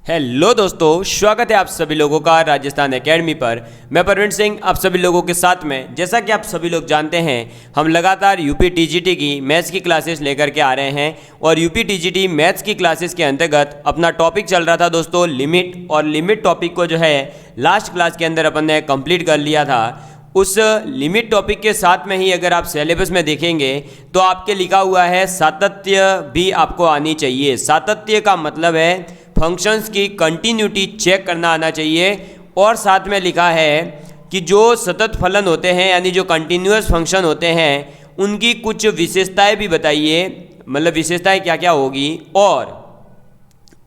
Hello दोस्तों, स्वागत है आप सभी लोगों का राजस्थान एकेडमी पर। मैं परवीन सिंह आप सभी लोगों के साथ में। जैसा कि आप सभी लोग जानते हैं, हम लगातार यूपी टीजीटी की मैथ्स की क्लासेस लेकर के आ रहे हैं और यूपी टीजीटी मैथ्स की क्लासेस के अंतर्गत अपना टॉपिक चल रहा था दोस्तों लिमिट। और लिमिट टॉपिक को जो है लास्ट क्लास के अंदर अपन ने कंप्लीट कर लिया था। उस लिमिट टॉपिक के साथ में ही अगर आप सिलेबस में देखेंगे तो आपके लिखा हुआ है सातत्य भी आपको आनी चाहिए। सातत्य का मतलब है फंक्शंस की कंटिन्यूटी चेक करना आना चाहिए। और साथ में लिखा है कि जो सतत फलन होते हैं यानी जो कंटिन्यूअस फंक्शन होते हैं उनकी कुछ विशेषताएं भी बताइए, मतलब विशेषताएं क्या क्या होगी। और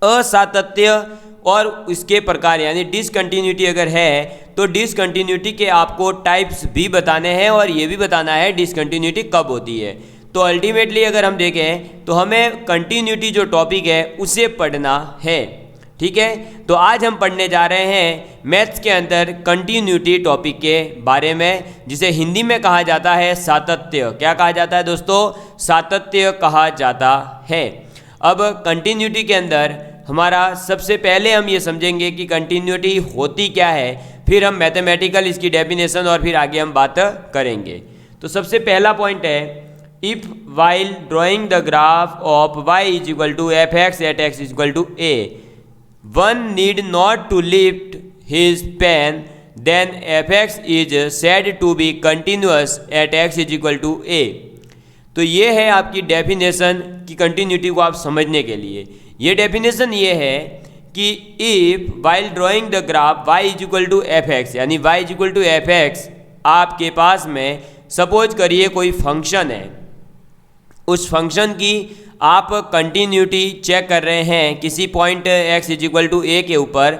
असातत्य और इसके प्रकार यानी डिसकंटिन्यूटी अगर है तो डिसकंटिन्यूटी के आपको टाइप्स भी बताने हैं और ये भी बताना है डिसकंटिन्यूटी कब होती है। तो अल्टीमेटली अगर हम देखें तो हमें कंटिन्यूटी जो टॉपिक है उसे पढ़ना है। ठीक है, तो आज हम पढ़ने जा रहे हैं मैथ्स के अंदर कंटिन्यूटी टॉपिक के बारे में, जिसे हिंदी में कहा जाता है सातत्य। क्या कहा जाता है दोस्तों? सातत्य कहा जाता है। अब कंटिन्यूटी के अंदर हमारा सबसे पहले हम ये समझेंगे कि कंटिन्यूटी होती क्या है, फिर हम मैथमेटिकल इसकी डेफिनेशन और फिर आगे हम बात करेंगे। तो सबसे पहला पॉइंट है, if while drawing the graph of y is equal to F x at x is equal to a one need not to lift his pen then f x is said to be continuous at x is equal to a. तो ये है आपकी definition की continuity को आप समझने के लिए। ये डेफिनेशन ये है कि if while drawing the graph y is equal to F X यानी y is equal to F X, आपके पास में सपोज करिए कोई फंक्शन है, उस फंक्शन की आप कंटिन्यूटी चेक कर रहे हैं किसी point x is equal to a के ऊपर।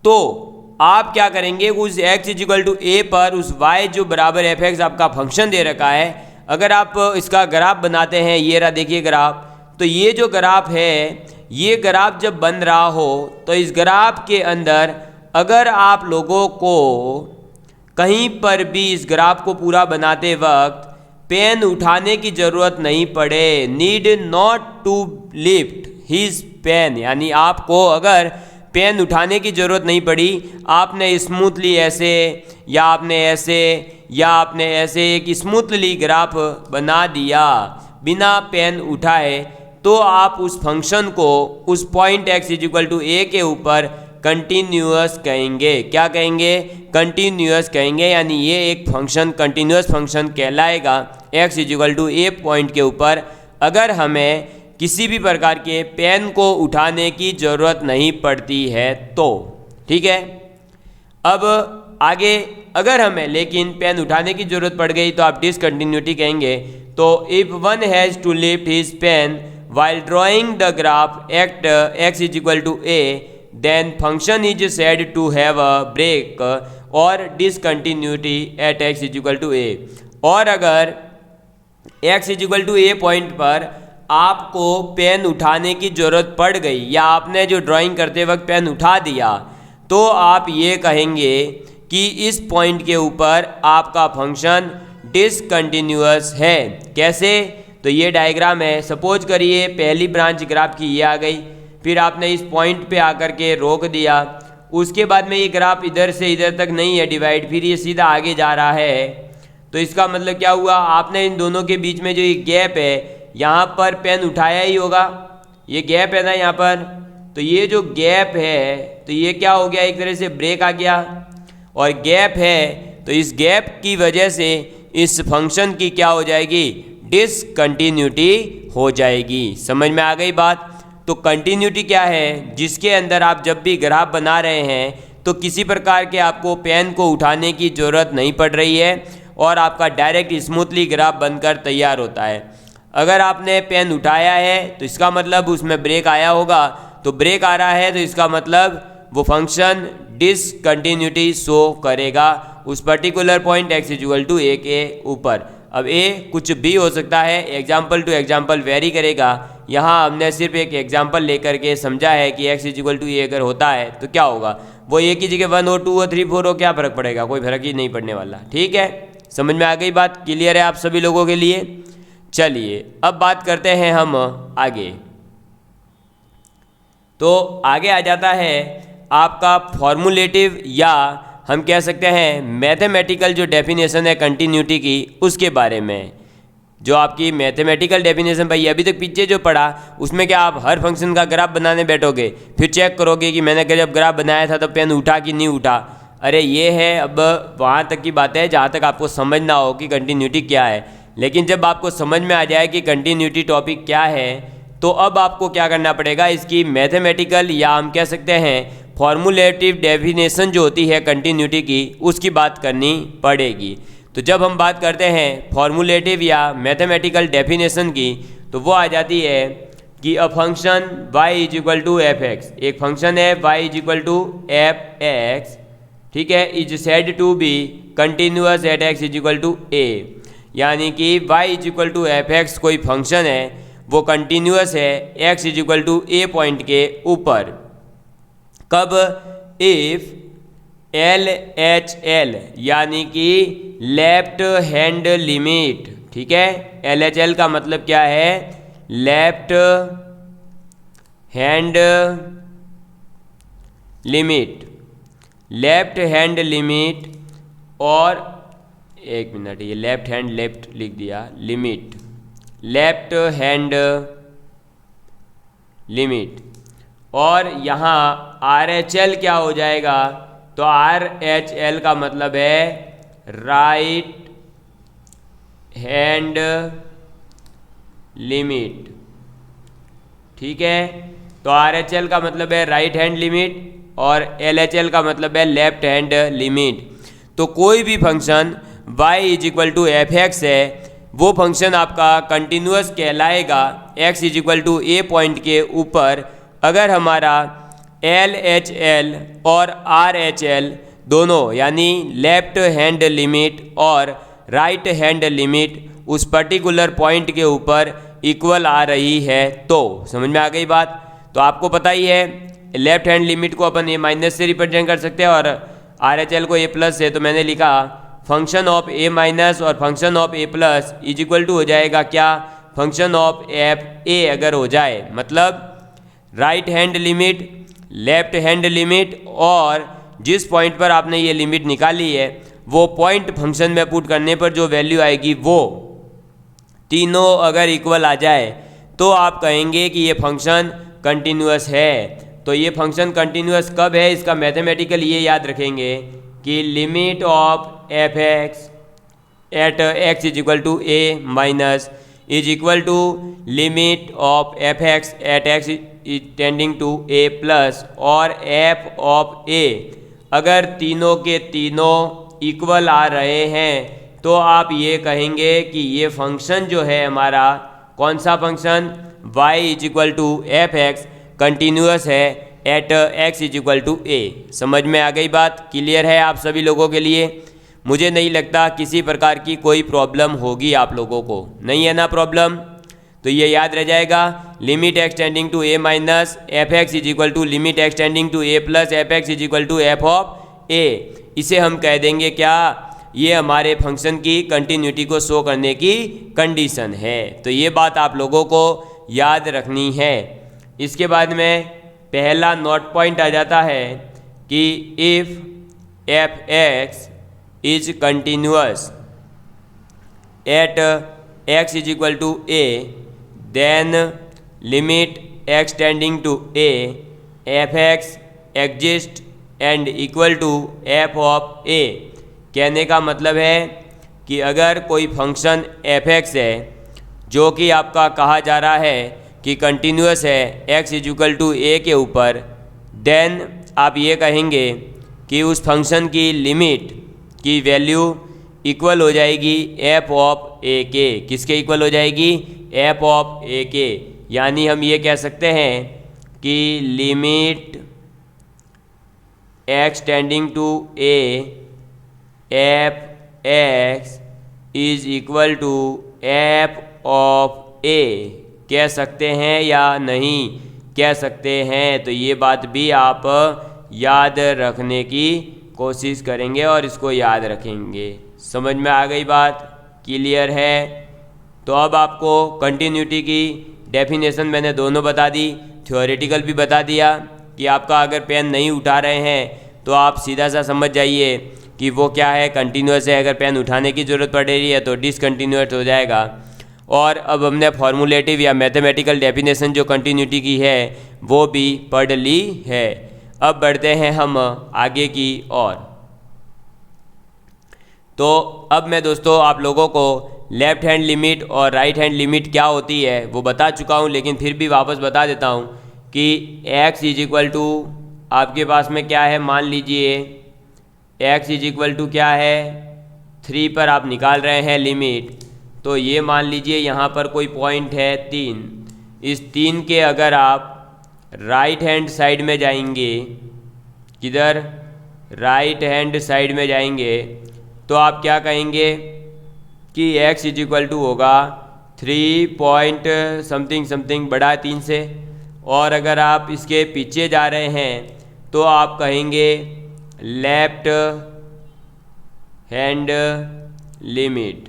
तो आप क्या करेंगे, उस x is equal to a पर उस y जो बराबर एफ एक्स आपका फंक्शन दे रखा है, अगर आप इसका ग्राफ बनाते हैं, ये रहा देखिए ग्राफ। तो ये जो ग्राफ है, ये ग्राफ जब बन रहा हो तो इस ग्राफ के अंदर अगर आप लोगों को कहीं पर भी इस ग्राफ को पूरा बनाते वक्त पेन उठाने की ज़रूरत नहीं पड़े, need not to lift his pen, यानी आपको अगर पेन उठाने की ज़रूरत नहीं पड़ी, आपने स्मूथली ऐसे या आपने ऐसे या आपने ऐसे एक स्मूथली ग्राफ बना दिया बिना पेन उठाए, तो आप उस फंक्शन को उस point x is equal to a के ऊपर कंटिन्यूअस कहेंगे। क्या कहेंगे? कंटिन्यूअस कहेंगे। यानी ये एक फंक्शन कंटिन्यूअस फंक्शन कहलाएगा x is equal to A point के ऊपर, अगर हमें किसी भी प्रकार के पेन को उठाने की ज़रूरत नहीं पड़ती है तो। ठीक है, अब आगे अगर हमें लेकिन पेन उठाने की ज़रूरत पड़ गई तो आप डिसकंटिन्यूटी कहेंगे। तो if one has to lift his pen while drawing the graph at x is equal to a, then function is said to have a break or discontinuity at x is equal to a। और अगर x is equal to a point पर आपको pen उठाने की ज़रूरत पड़ गई या आपने जो ड्राइंग करते वक्त पेन उठा दिया, तो आप ये कहेंगे कि इस पॉइंट के ऊपर आपका फंक्शन डिसकंटिन्यूअस है। कैसे? तो ये डायग्राम है, सपोज करिए पहली ब्रांच ग्राफ की ये आ गई, फिर आपने इस पॉइंट पे आकर के रोक दिया, उसके बाद में ये ग्राफ इधर से इधर तक नहीं है डिवाइड, फिर ये सीधा आगे जा रहा है। तो इसका मतलब क्या हुआ, आपने इन दोनों के बीच में जो ये गैप है यहाँ पर पेन उठाया ही होगा, ये गैप है ना यहाँ पर। तो ये जो गैप है तो ये क्या हो गया, एक तरह से ब्रेक आ गया, और गैप है तो इस गैप की वजह से इस फंक्शन की क्या हो जाएगी, डिसकंटिन्यूटी हो जाएगी। समझ में आ गई बात? तो कंटिन्यूटी क्या है, जिसके अंदर आप जब भी ग्राफ बना रहे हैं तो किसी प्रकार के आपको पेन को उठाने की ज़रूरत नहीं पड़ रही है और आपका डायरेक्ट स्मूथली ग्राफ बनकर तैयार होता है। अगर आपने पेन उठाया है तो इसका मतलब उसमें ब्रेक आया होगा, तो ब्रेक आ रहा है तो इसका मतलब वो फंक्शन डिसकंटिन्यूटी शो करेगा उस particular point x is equal to a के ऊपर। अब ए कुछ भी हो सकता है, एग्जाम्पल टू एग्जाम्पल वेरी करेगा। यहाँ हमने सिर्फ एक एग्जाम्पल लेकर के समझा है कि x इज इक्वल टू ए अगर होता है तो क्या होगा, वो ए की जगह 1 हो 2 हो 3 4 हो, क्या फ़र्क पड़ेगा, कोई फर्क ही नहीं पड़ने वाला। ठीक है, समझ में आ गई बात? क्लियर है आप सभी लोगों के लिए? चलिए अब बात करते हैं हम आगे। तो तो आगे आ जाता है आपका फॉर्मूलेटिव या हम कह सकते हैं मैथमेटिकल जो डेफिनेशन है कंटिन्यूटी की, उसके बारे में। जो आपकी मैथमेटिकल डेफिनेशन भाई अभी तक पीछे जो पढ़ा, उसमें क्या आप हर फंक्शन का ग्राफ बनाने बैठोगे, फिर चेक करोगे कि मैंने जब ग्राफ बनाया था तो पेन उठा कि नहीं उठा। अरे ये है अब वहाँ तक की बात है जहाँ तक आपको समझ ना हो कि कंटिन्यूटी क्या है। लेकिन जब आपको समझ में आ जाए कि कंटिन्यूटी टॉपिक क्या है, तो अब आपको क्या करना पड़ेगा, इसकी मैथमेटिकल या हम कह सकते हैं फॉर्मूलेटिव डेफिनेशन जो होती है कंटिन्यूटी की, उसकी बात करनी पड़ेगी। तो जब हम बात करते हैं फॉर्मूलेटिव या मैथमेटिकल डेफिनेशन की, तो वो आ जाती है कि a function y is equal to F x, एक फंक्शन है y is equal to F X, ठीक है, is said to be continuous at x is equal to a। यानी कि y is equal to F X कोई function है, वो continuous है x is equal to a point के ऊपर। कब? इफ LHL यानी कि लेफ्ट हैंड लिमिट, ठीक है, LHL का मतलब क्या है, left hand limit, left hand limit, और एक मिनट, ये लेफ्ट हैंड लेफ्ट लिख दिया, लिमिट, लेफ्ट हैंड लिमिट, और यहाँ RHL क्या हो जाएगा, तो RHL का मतलब है राइट हैंड लिमिट, ठीक है। तो RHL का मतलब है राइट हैंड लिमिट और LHL का मतलब है लेफ्ट हैंड लिमिट। तो कोई भी function y is equal to F X है, वो फंक्शन आपका कंटिन्यूअस कहलाएगा x is equal to a point के ऊपर अगर हमारा LHL और RHL दोनों यानी लेफ्ट हैंड लिमिट और राइट हैंड लिमिट उस पर्टिकुलर पॉइंट के ऊपर इक्वल आ रही है। तो समझ में आ गई बात। तो आपको पता ही है लेफ्ट हैंड लिमिट को अपन a माइनस से रिप्रेजेंट कर सकते हैं और RHL को a प्लस से, तो मैंने लिखा फंक्शन ऑफ a माइनस और function of a plus is equal to हो जाएगा क्या, फंक्शन ऑफ एफ a अगर हो जाए, मतलब right hand limit, left hand limit, और जिस पॉइंट पर आपने ये लिमिट निकाली है वो पॉइंट फंक्शन में पुट करने पर जो वैल्यू आएगी वो तीनों अगर इक्वल आ जाए तो आप कहेंगे कि ये फंक्शन कंटिन्यूअस है। तो ये फंक्शन कंटिन्यूअस कब है, इसका मैथमेटिकल ये याद रखेंगे कि limit of F x at x is equal to a minus is equal to limit of F x at X tending to a plus और f ऑफ a अगर तीनों के तीनों इक्वल आ रहे हैं तो आप ये कहेंगे कि ये फंक्शन जो है हमारा, कौन सा function, y is equal to F x continuous है at x is equal to a। समझ में आ गई बात, क्लियर है आप सभी लोगों के लिए। मुझे नहीं लगता किसी प्रकार की कोई प्रॉब्लम होगी आप लोगों को, नहीं है ना प्रॉब्लम। तो ये याद रह जाएगा, limit x tending to a minus F x is equal to limit x tending to a plus F x is equal to F of a। इसे हम कह देंगे क्या, ये हमारे फंक्शन की कंटिन्यूटी को शो करने की कंडीशन है। तो ये बात आप लोगों को याद रखनी है। इसके बाद में पहला नोट पॉइंट आ जाता है कि if f x is continuous at x is equal to a then limit x tending to a f x exist and equal to F of a। कहने का मतलब है कि अगर कोई फंक्शन एफ एक्स है जो कि आपका कहा जा रहा है कि कंटिन्यूअस है x is equal to a के ऊपर, देन आप ये कहेंगे कि उस फंक्शन की लिमिट की वैल्यू इक्वल हो जाएगी f ऑफ a के। किसके इक्वल हो जाएगी, f ऑफ a के। यानी हम ये कह सकते हैं कि limit x tending to a f x is equal to F of a कह सकते हैं या नहीं कह सकते हैं। तो ये बात भी आप याद रखने की कोशिश करेंगे और इसको याद रखेंगे। समझ में आ गई बात, क्लियर है। तो अब आपको कंटिन्यूटी की डेफिनेशन मैंने दोनों बता दी, थ्योरेटिकल भी बता दिया कि आपका अगर पेन नहीं उठा रहे हैं तो आप सीधा सा समझ जाइए कि वो क्या है, कंटिन्यूस है। अगर पेन उठाने की ज़रूरत पड़ रही है तो डिसकंटिन्यूस हो जाएगा। और अब हमने फॉर्मूलेटिव या मैथमेटिकल डेफिनेशन जो कंटिन्यूटी की है वो भी पढ़ ली है। अब बढ़ते हैं हम आगे की ओर। तो अब मैं दोस्तों आप लोगों को लेफ़्ट हैंड लिमिट और राइट हैंड लिमिट क्या होती है वो बता चुका हूँ, लेकिन फिर भी वापस बता देता हूँ कि x इज इक्वल टू आपके पास में क्या है, मान लीजिए x इज इक्वल टू क्या है 3 पर आप निकाल रहे हैं लिमिट। तो ये मान लीजिए यहाँ पर कोई पॉइंट है 3। इस 3 के अगर आप राइट हैंड साइड में जाएंगे, किधर, राइट हैंड साइड में जाएंगे, तो आप क्या कहेंगे कि x इज इक्वल टू होगा 3 पॉइंट समथिंग समथिंग बड़ा है 3 से। और अगर आप इसके पीछे जा रहे हैं तो आप कहेंगे लेफ्ट हैंड लिमिट,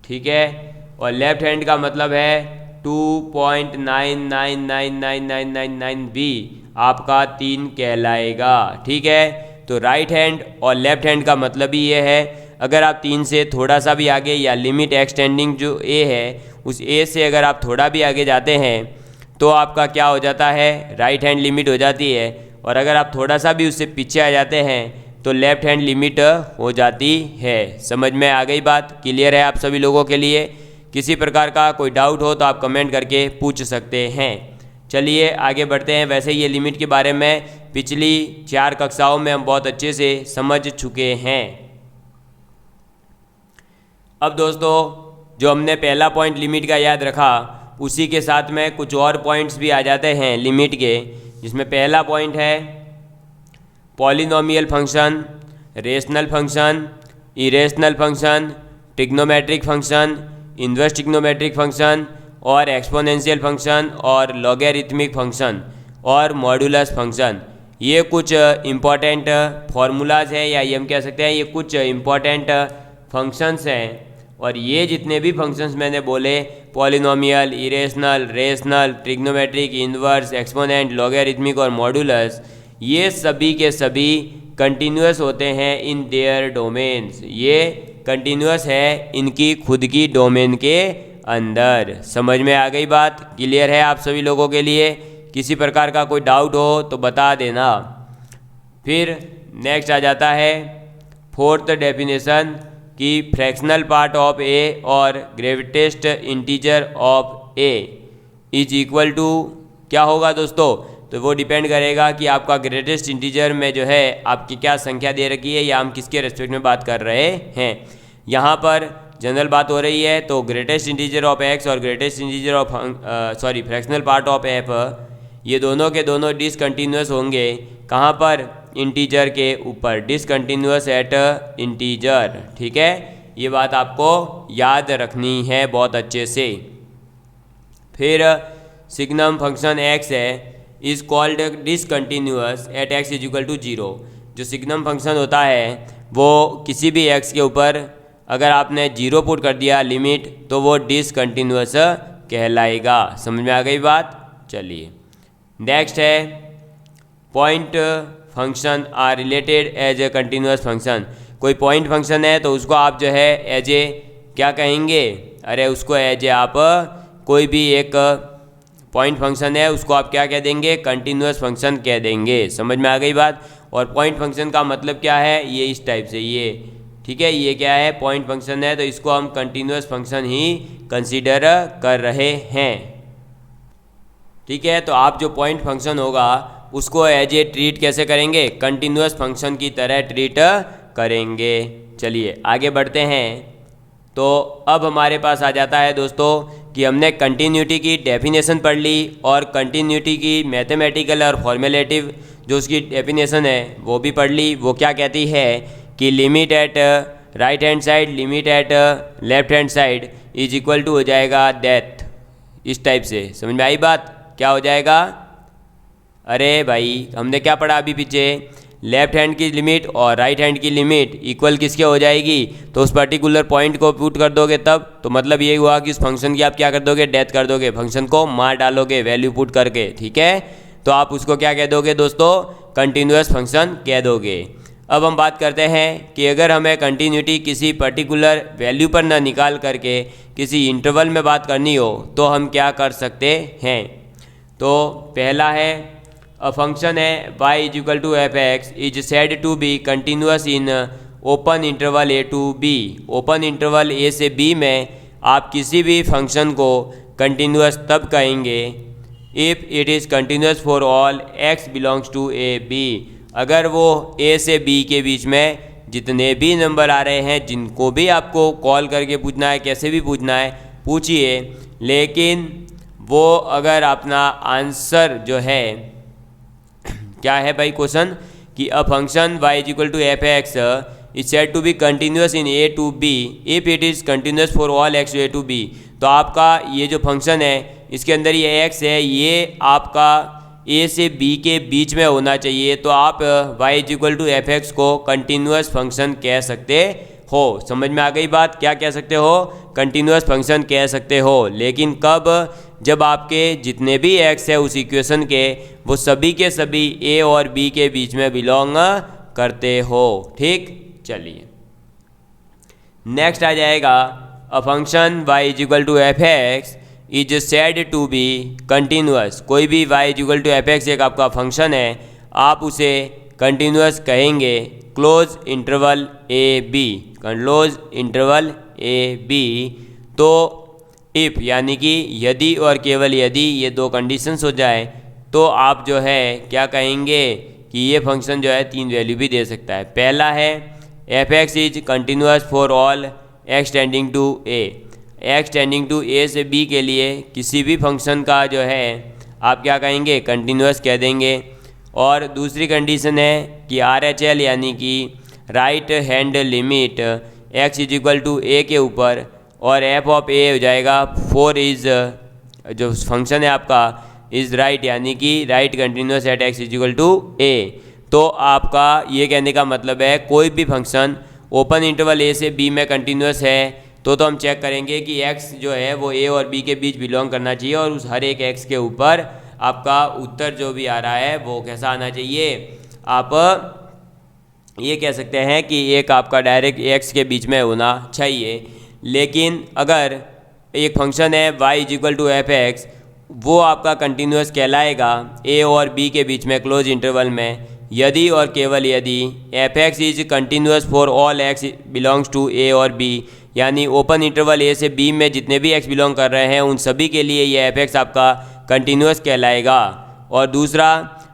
ठीक है। और लेफ्ट हैंड का मतलब है 2.99999999 भी आपका 3 कहलाएगा, ठीक है। तो राइट हैंड और लेफ्ट हैंड का मतलब ही ये है, अगर आप 3 से थोड़ा सा भी आगे या लिमिट एक्सटेंडिंग जो a है उस a से अगर आप थोड़ा भी आगे जाते हैं तो आपका क्या हो जाता है, राइट हैंड लिमिट हो जाती है। और अगर आप थोड़ा सा भी उससे पीछे आ जाते हैं तो लेफ्ट हैंड लिमिट हो जाती है। समझ में आ गई बात, क्लियर है आप सभी लोगों के लिए? किसी प्रकार का कोई डाउट हो तो आप कमेंट करके पूछ सकते हैं। चलिए आगे बढ़ते हैं। वैसे ये लिमिट के बारे में पिछली 4 कक्षाओं में हम बहुत अच्छे से समझ चुके हैं। अब दोस्तों जो हमने पहला पॉइंट लिमिट का याद रखा उसी के साथ में कुछ और पॉइंट्स भी आ जाते हैं लिमिट के, जिसमें पहला पॉइंट है polynomial function, rational function, irrational function, trigonometric function, inverse trigonometric function और एक्सपोनेंशियल फंक्शन और लॉगरिथमिक फंक्शन और मॉडुलस फंक्शन। ये कुछ इम्पॉर्टेंट फार्मूलाज हैं या ये हम कह सकते हैं ये कुछ इम्पॉर्टेंट फंक्शंस हैं। और ये जितने भी फंक्शंस मैंने बोले, polynomial, irrational, rational, trigonometric, inverse, exponent, logarithmic और मॉडुलस, ये सभी के सभी कंटिन्यूस होते हैं इन देयर डोमेन्स। ये कंटिन्यूस है इनकी खुद की डोमेन के अंदर। समझ में आ गई बात, क्लियर है आप सभी लोगों के लिए? किसी प्रकार का कोई डाउट हो तो बता देना। फिर नेक्स्ट आ जाता है फोर्थ डेफिनेशन कि फ्रैक्शनल पार्ट ऑफ ए और greatest integer of a is equal to क्या होगा दोस्तों? तो वो डिपेंड करेगा कि आपका ग्रेटेस्ट इंटीजर में जो है आपकी क्या संख्या दे रखी है या हम किसके रेस्पेक्ट में बात कर रहे हैं। यहाँ पर जनरल बात हो रही है तो ग्रेटेस्ट इंटीजर ऑफ एक्स और greatest integer of fractional part of F, ये दोनों के दोनों डिसकंटिन्यूस होंगे। कहाँ पर? इंटीजर के ऊपर, डिसकंटिन्यूस एट इंटीजर, ठीक है। ये बात आपको याद रखनी है बहुत अच्छे से। फिर सिग्नम फंक्शन एक्स है is called discontinuous at x is equal to 0। जो सिग्नम फंक्शन होता है वो किसी भी एक्स के ऊपर अगर आपने 0 पुट कर दिया लिमिट तो वो डिसकंटिन्यूस कहलाएगा। समझ में आ गई बात? चलिए नेक्स्ट है point function are related as a continuous function. कोई पॉइंट फंक्शन है तो उसको आप जो है एज ए क्या कहेंगे? अरे उसको एज ए आप कोई भी एक पॉइंट फंक्शन है उसको आप क्या कह देंगे? कंटिन्यूस फंक्शन कह देंगे। समझ में आ गई बात? और पॉइंट फंक्शन का मतलब क्या है? ये इस टाइप से, ये ठीक है, ये क्या है? पॉइंट फंक्शन है तो इसको हम कंटिन्यूस फंक्शन ही कंसीडर कर रहे हैं, ठीक है। तो आप जो पॉइंट फंक्शन होगा उसको एज ए ट्रीट कैसे करेंगे? कंटिन्यूस फंक्शन की तरह ट्रीट करेंगे। चलिए आगे बढ़ते हैं। तो अब हमारे पास आ जाता है दोस्तों कि हमने कंटिन्यूटी की डेफिनेशन पढ़ ली और कंटिन्यूटी की मैथमेटिकल और फॉर्मूलेटिव जो उसकी डेफिनेशन है वो भी पढ़ ली। वो क्या कहती है कि limit at right hand side, limit at left hand side is equal to हो जाएगा डेथ, इस टाइप से। समझ में आई बात? क्या हो जाएगा? अरे भाई हमने क्या पढ़ा अभी पीछे? लेफ्ट हैंड की लिमिट और राइट हैंड की लिमिट इक्वल किसके हो जाएगी, तो उस पर्टिकुलर पॉइंट को पुट कर दोगे तब, तो मतलब ये हुआ कि उस फंक्शन की आप क्या कर दोगे, डेथ कर दोगे, फंक्शन को मार डालोगे वैल्यू पुट करके, ठीक है। तो आप उसको क्या कह दोगे दोस्तों, कंटिन्यूअस फंक्शन कह दोगे। अब हम बात करते हैं कि अगर हमें कंटिन्यूटी किसी पर्टिकुलर वैल्यू पर ना निकाल करके किसी इंटरवल में बात करनी हो तो हम क्या कर सकते हैं। तो पहला है अ फंक्शन है y equal to F x is said to be continuous in open interval a to b। Open interval a से b में आप किसी भी फंक्शन को कंटिन्यूअस तब कहेंगे if it is continuous for all x belongs to a b। अगर वो a से b के बीच में जितने भी नंबर आ रहे हैं, जिनको भी आपको कॉल करके पूछना है, कैसे भी पूछना है पूछिए, लेकिन वो अगर अपना आंसर जो है क्या है भाई क्वेश्चन कि a function y equal to F x is said to be continuous in a to b if it is continuous for all x a to b। तो आपका ये जो फंक्शन है इसके अंदर ये x है, ये आपका a से b के बीच में होना चाहिए, तो आप y equal to F x को कंटिन्यूअस फंक्शन कह सकते हो। समझ में आ गई बात, क्या कह सकते हो, कंटिन्यूअस फंक्शन कह सकते हो। लेकिन कब, जब आपके जितने भी x है उस इक्वेशन के वो सभी के सभी a और b के बीच में बिलोंग करते हो, ठीक। चलिए नेक्स्ट आ जाएगा a function y equal to F x is said to be continuous. कोई भी y equal to F x एक आपका फंक्शन है, आप उसे कंटिन्यूअस कहेंगे close interval a b, close interval a b. तो इफ़ यानी कि यदि और केवल यदि ये दो कंडीशंस हो जाए तो आप जो है क्या कहेंगे कि ये फंक्शन जो है तीन वैल्यू भी दे सकता है। पहला है f x is continuous for all x tending to a. X tending to a से बी के लिए किसी भी फंक्शन का जो है आप क्या कहेंगे, कंटिन्यूअस कह देंगे। और दूसरी कंडीशन है कि आर एच एल यानी कि right hand limit x is equal to a के ऊपर और एफ ऑफ ए हो जाएगा फोर इज जो फंक्शन है आपका इज़ राइट यानी कि right continuous at x is equal to a. तो आपका ये कहने का मतलब है कोई भी फंक्शन ओपन इंटरवल ए से बी में कंटिन्यूअस है तो हम चेक करेंगे कि x जो है वो a और b के बीच बिलोंग करना चाहिए और उस हर एक x के ऊपर आपका उत्तर जो भी आ रहा है वो कैसा आना चाहिए। आप ये कह सकते हैं कि एक आपका डायरेक्ट x के बीच में होना चाहिए। लेकिन अगर एक फंक्शन है y is equal to F x, वो आपका कंटिन्यूअस कहलाएगा a और b के बीच में क्लोज इंटरवल में यदि और केवल यदि f x is continuous for all x belongs to a और b, यानी ओपन इंटरवल a से b में जितने भी x बिलोंग कर रहे हैं उन सभी के लिए ये एफ एक्स आपका कंटिन्यूअस कहलाएगा। और दूसरा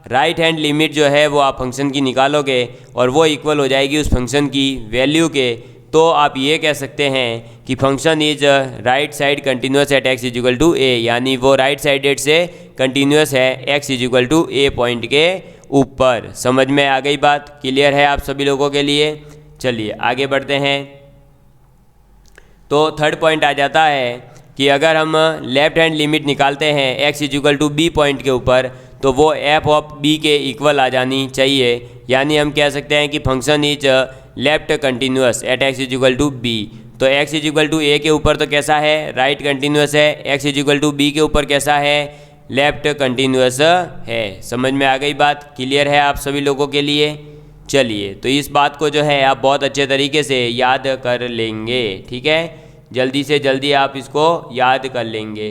राइट हैंड लिमिट जो है वो आप फंक्शन की निकालोगे और वो इक्वल हो जाएगी उस फंक्शन की वैल्यू के, तो आप ये कह सकते हैं कि function is right side continuous at x is equal to a, यानी वो राइट साइडेड से कंटिन्यूअस है x is equal to A point के ऊपर। समझ में आ गई बात, क्लियर है आप सभी लोगों के लिए। चलिए आगे बढ़ते हैं। तो थर्ड पॉइंट आ जाता है कि अगर हम लेफ्ट हैंड लिमिट निकालते हैं x is equal to b point के ऊपर तो वो एफ ऑफ बी के इक्वल आ जानी चाहिए, यानी हम कह सकते हैं कि function is left continuous at x is equal to b. तो x is equal to a के ऊपर तो कैसा है, राइट कंटिन्यूअस है, x is equal to b के ऊपर कैसा है, लेफ्ट कंटिन्यूअस है। समझ में आ गई बात, क्लियर है आप सभी लोगों के लिए। चलिए तो इस बात को जो है आप बहुत अच्छे तरीके से याद कर लेंगे, ठीक है, जल्दी से जल्दी आप इसको याद कर लेंगे।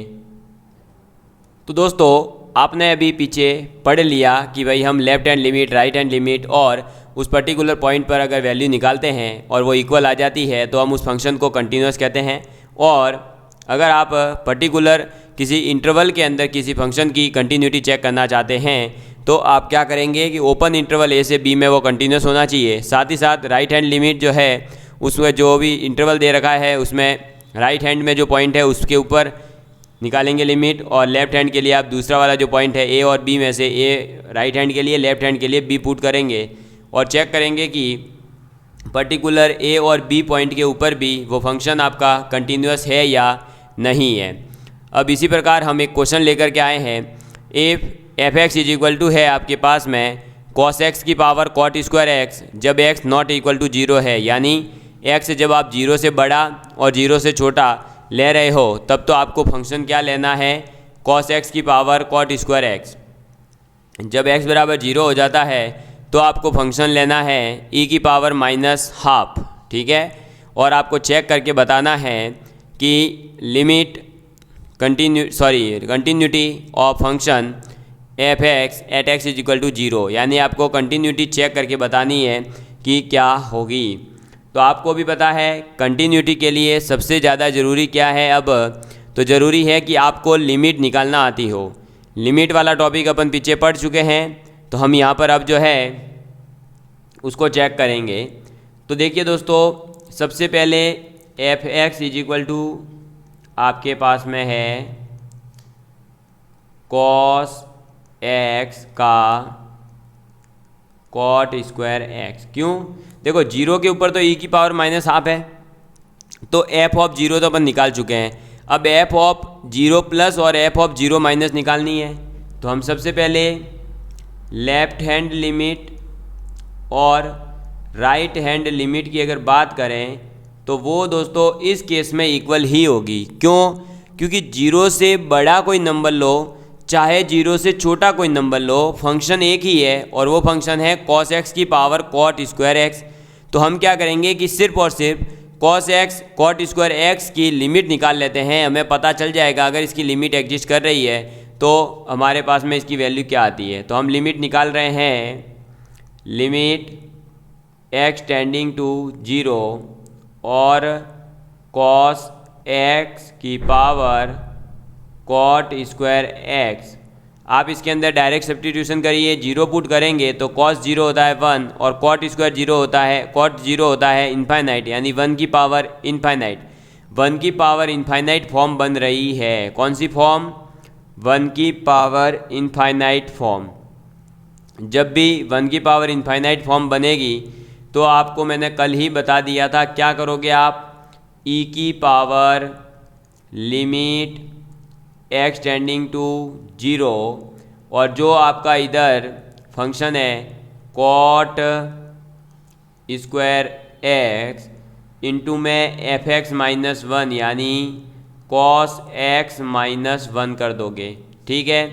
तो दोस्तों आपने अभी पीछे पढ़ लिया कि भाई हम left hand limit, right hand limit और उस पर्टिकुलर पॉइंट पर अगर वैल्यू निकालते हैं और वो इक्वल आ जाती है तो हम उस फंक्शन को कंटिन्यूअस कहते हैं। और अगर आप पर्टिकुलर किसी इंटरवल के अंदर किसी फंक्शन की कंटिन्यूटी चेक करना चाहते हैं तो आप क्या करेंगे कि ओपन इंटरवल ए से बी में वो कंटिन्यूअस होना चाहिए। साथ ही साथ राइट हैंड लिमिट जो है उसमें जो भी इंटरवल दे रखा है उसमें राइट हैंड में जो पॉइंट है उसके ऊपर निकालेंगे लिमिट, और लेफ्ट हैंड के लिए आप दूसरा वाला जो पॉइंट है ए और बी में से ए राइट हैंड के लिए, लेफ्ट हैंड के लिए बी पुट करेंगे और चेक करेंगे कि पर्टिकुलर ए और बी पॉइंट के ऊपर भी वो फंक्शन आपका कंटिन्यूअस है या नहीं है। अब इसी प्रकार हम एक क्वेश्चन लेकर के आए हैं, if f x is equal to है आपके पास में कॉस एक्स की पावर कॉट स्क्वायर एक्स जब एक्स नॉट इक्वल टू 0 है, यानी एक्स जब आप 0 से बड़ा और 0 से छोटा ले रहे हो तब तो आपको फंक्शन क्या लेना है, कॉस एक्स की पावर कॉट स्क्वायर एक्स। जब x बराबर 0 हो जाता है तो आपको फंक्शन लेना है e की पावर -12, ठीक है। और आपको चेक करके बताना है कि limit continuity of function f x at x is equal to 0, यानी आपको कंटिन्यूटी चेक करके बतानी है कि क्या होगी। तो आपको भी पता है कंटिन्यूटी के लिए सबसे ज़्यादा ज़रूरी क्या है, अब तो ज़रूरी है कि आपको लिमिट निकालना आती हो। लिमिट वाला टॉपिक अपन पीछे पढ़ चुके हैं, तो हम यहाँ पर अब जो है उसको चेक करेंगे। तो देखिए दोस्तों, सबसे पहले f x is equal to आपके पास में है कॉस एक्स का कॉट स्क्वायर एक्स। क्यों? देखो 0 के ऊपर तो e की पावर -12 है, तो एफ ऑफ 0 तो अपन निकाल चुके हैं। अब एफ ऑफ 0 प्लस और एफ ऑफ 0 माइनस निकालनी है। तो हम सबसे पहले लेफ्ट हैंड लिमिट और राइट हैंड लिमिट की अगर बात करें तो वो दोस्तों इस केस में इक्वल ही होगी। क्यों? क्योंकि 0 से बड़ा कोई नंबर लो चाहे 0 से छोटा कोई नंबर लो, फंक्शन एक ही है और वो फंक्शन है कॉस एक्स की पावर कॉट स्क्वायर एक्स। तो हम क्या करेंगे कि सिर्फ और सिर्फ cos x cot square x की लिमिट निकाल लेते हैं। हमें पता चल जाएगा अगर इसकी लिमिट एग्जिस्ट कर रही है तो हमारे पास में इसकी वैल्यू क्या आती है। तो हम लिमिट निकाल रहे हैं, लिमिट एक्स टेंडिंग टू 0 और कॉस एक्स की पावर कॉट स्क्वायर एक्स। आप इसके अंदर डायरेक्ट सब्स्टिट्यूशन करिए, 0 पुट करेंगे तो कॉस 0 होता है 1 और कॉट स्क्वायर 0 होता है, कॉट 0 होता है इनफाइनाइट, यानी 1 की पावर इनफाइनाइट। 1 की पावर इनफाइनाइट फॉर्म बन रही है। कौन सी फॉर्म? 1 की पावर इनफाइनाइट फॉर्म। जब भी 1 की पावर इनफाइनाइट फॉर्म बनेगी तो आपको मैंने कल ही बता दिया था क्या करोगे आप, e की power limit x tending to 0 और जो आपका इधर फंक्शन है कॉट स्क्वायर एक्स इंटू में एफ एक्स -1 यानी कॉस एक्स -1 कर दोगे, ठीक है।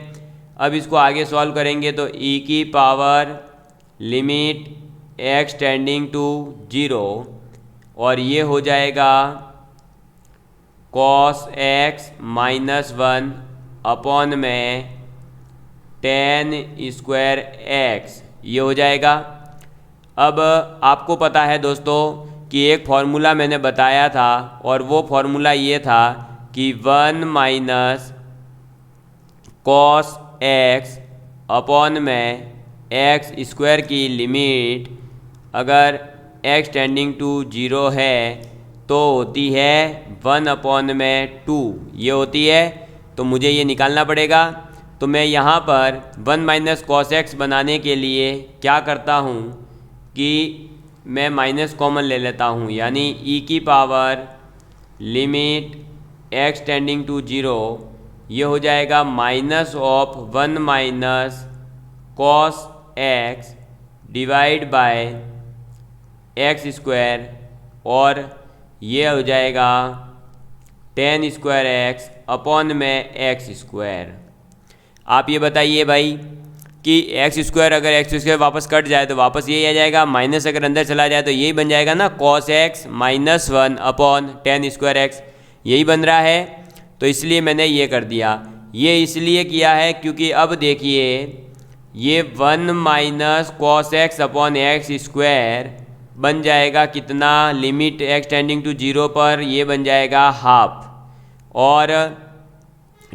अब इसको आगे सॉल्व करेंगे तो e की power limit x tending to 0 और ये हो जाएगा कॉस एक्स -1 अपॉन में टेन स्क्वायर एक्स, ये हो जाएगा। अब आपको पता है दोस्तों कि एक फार्मूला मैंने बताया था और वो फार्मूला ये था कि 1 माइनस कॉस एक्स अपॉन में एक्स स्क्वायर की लिमिट अगर एक्स टेंडिंग टू 0 है तो होती है 1 अपॉन में 2, ये होती है। तो मुझे ये निकालना पड़ेगा। तो मैं यहाँ पर 1 माइनस कॉस एक्स बनाने के लिए क्या करता हूँ कि मैं माइनस कॉमन ले लेता हूँ, यानी e की power limit x tending to 0 ये हो जाएगा minus of 1 minus cos x divide by x square और ये हो जाएगा टेन स्क्वायर एक्स अपॉन में एक्स स्क्वायर। आप ये बताइए भाई कि एक्स स्क्वायर अगर एक्स स्क्वायर वापस कट जाए तो वापस यही आ जाएगा, माइनस अगर अंदर चला जाए तो यही बन जाएगा ना, cos x -1 upon ten square x, यही बन रहा है। तो इसलिए मैंने ये कर दिया। ये इसलिए किया है क्योंकि अब देखिए ये 1 minus cos x upon x square बन जाएगा कितना, लिमिट एक्स टेंडिंग टू 0 पर ये बन जाएगा हाफ, और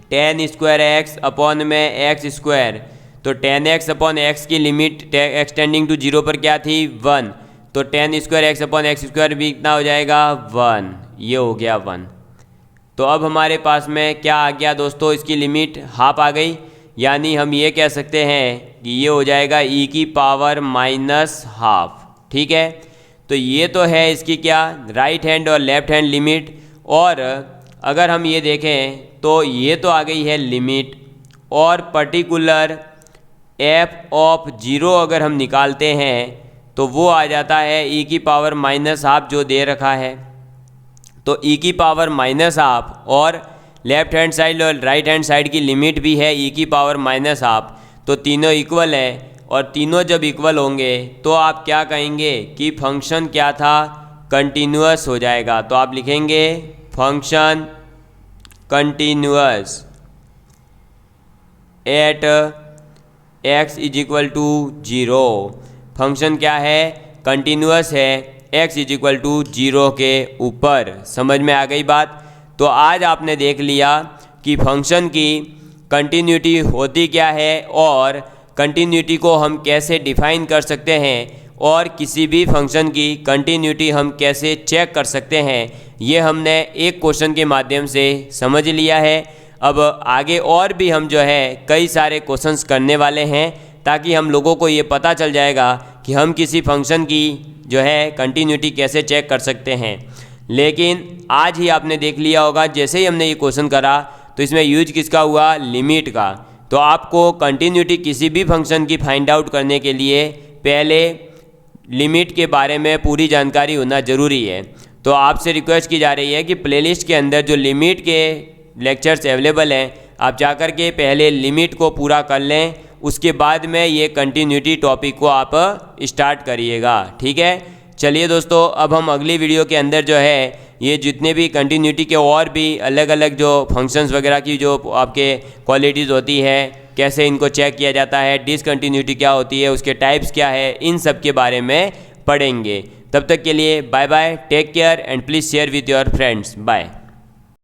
टेन स्क्वायर एक्स अपॉन में एक्स स्क्वायर, तो टेन एक्स अपॉन एक्स की लिमिट एक्स टेंडिंग टू 0 पर क्या थी 1, तो ten square x upon x square भी कितना हो जाएगा 1, ये हो गया 1। तो अब हमारे पास में क्या आ गया दोस्तों, इसकी लिमिट हाफ आ गई, यानी हम ये कह सकते हैं कि ये हो जाएगा e की पावर -12, ठीक है। तो ये तो है इसकी क्या राइट हैंड और लेफ्ट हैंड लिमिट। और अगर हम ये देखें तो ये तो आ गई है लिमिट, और पर्टिकुलर एफ ऑफ 0 अगर हम निकालते हैं तो वो आ जाता है e की पावर -12 जो दे रखा है। तो e की पावर -12 और लेफ्ट हैंड साइड और राइट हैंड साइड की लिमिट भी है e की पावर -12, तो तीनों इक्वल है। और तीनों जब इक्वल होंगे तो आप क्या कहेंगे कि फंक्शन क्या था, कंटिन्यूअस हो जाएगा। तो आप लिखेंगे function continuous at x = 0। Function क्या है, कंटिन्यूअस है x = 0 के ऊपर। समझ में आ गई बात। तो आज आपने देख लिया कि फंक्शन की कंटिन्यूटी होती क्या है और कंटिन्यूटी को हम कैसे डिफाइन कर सकते हैं और किसी भी फंक्शन की कंटिन्यूटी हम कैसे चेक कर सकते हैं, ये हमने एक क्वेश्चन के माध्यम से समझ लिया है। अब आगे और भी हम जो है कई सारे क्वेश्चंस करने वाले हैं ताकि हम लोगों को ये पता चल जाएगा कि हम किसी फंक्शन की जो है कंटिन्यूटी कैसे चेक कर सकते हैं। लेकिन आज ही आपने देख लिया होगा, जैसे ही हमने ये क्वेश्चन करा तो इसमें यूज किसका हुआ, लिमिट का। तो आपको कंटिन्यूटी किसी भी फंक्शन की फाइंड आउट करने के लिए पहले लिमिट के बारे में पूरी जानकारी होना ज़रूरी है। तो आपसे रिक्वेस्ट की जा रही है कि प्लेलिस्ट के अंदर जो लिमिट के लेक्चर्स अवेलेबल हैं, आप जाकर के पहले लिमिट को पूरा कर लें, उसके बाद में ये कंटिन्यूटी टॉपिक को आप स्टार्ट करिएगा। ठीक है, चलिए दोस्तों, अब हम अगली वीडियो के अंदर जो है ये जितने भी कंटिन्यूटी के और भी अलग अलग जो फंक्शंस वगैरह की जो आपके क्वालिटीज़ होती है, कैसे इनको चेक किया जाता है, डिसकंटिन्यूटी क्या होती है, उसके टाइप्स क्या है, इन सब के बारे में पढ़ेंगे। तब तक के लिए bye bye, take care and please share with your friends. Bye.